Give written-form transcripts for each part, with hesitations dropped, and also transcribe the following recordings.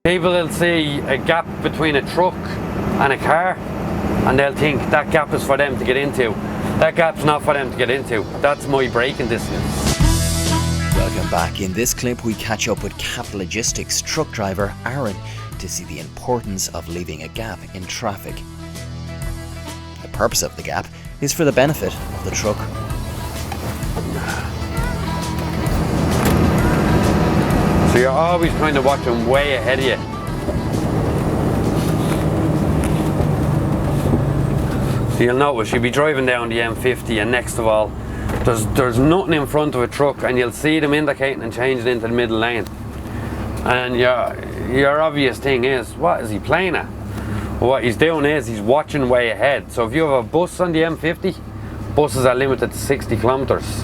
People will see a gap between a truck and a car and they'll think that gap is for them to get into. That gap's not for them to get into. That's my braking distance. Welcome back. In this clip we catch up with Capital Logistics truck driver Aaron to see the importance of leaving a gap in traffic. The purpose of the gap is for the benefit of the truck. So you're always kind of watching way ahead of you. So you'll notice you'll be driving down the M50 and next of all there's nothing in front of a truck and you'll see them indicating and changing into the middle lane. And your obvious thing is, what is he playing at? Well, what he's doing is he's watching way ahead. So if you have a bus on the M50, buses are limited to 60 kilometers.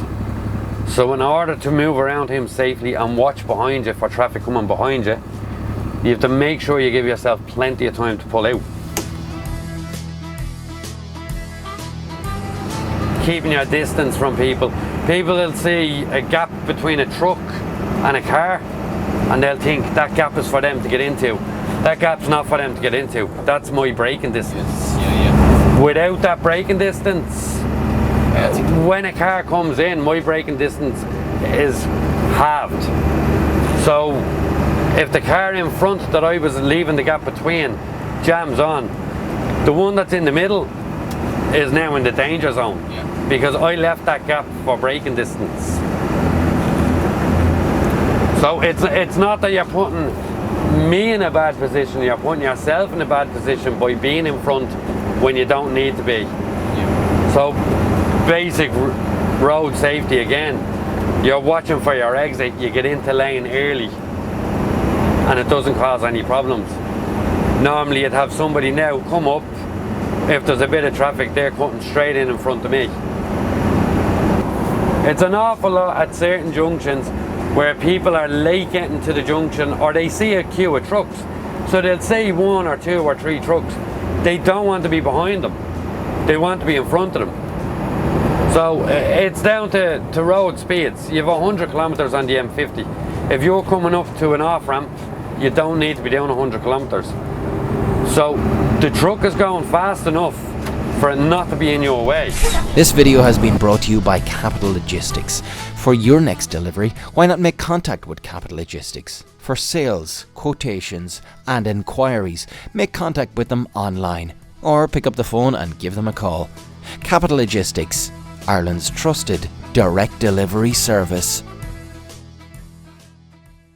So in order to move around him safely and watch behind you for traffic coming behind you, you have to make sure you give yourself plenty of time to pull out. Keeping your distance from people. People will see a gap between a truck and a car and they'll think that gap is for them to get into. That gap's not for them to get into. That's my braking distance. Without that braking distance, when a car comes in, my braking distance is halved. So if the car in front that I was leaving the gap between jams on, the one that's in the middle is now in the danger zone because I left that gap for braking distance. So it's not that you're putting me in a bad position, you're putting yourself in a bad position by being in front when you don't need to be. So basic road safety again, you're watching for your exit, you get into lane early and it doesn't cause any problems. Normally you'd have somebody now come up, if there's a bit of traffic they're cutting straight in front of me. It's an awful lot at certain junctions where people are late getting to the junction or they see a queue of trucks. So they'll see 1 or 2 or 3 trucks. They don't want to be behind them. They want to be in front of them. So it's down to road speeds. You have 100 kilometers on the M50. If you're coming up to an off-ramp, you don't need to be doing 100 kilometers. So the truck is going fast enough for it not to be in your way. This video has been brought to you by Capital Logistics. For your next delivery, why not make contact with Capital Logistics? For sales, quotations and inquiries, make contact with them online or pick up the phone and give them a call. Capital Logistics, Ireland's trusted direct delivery service.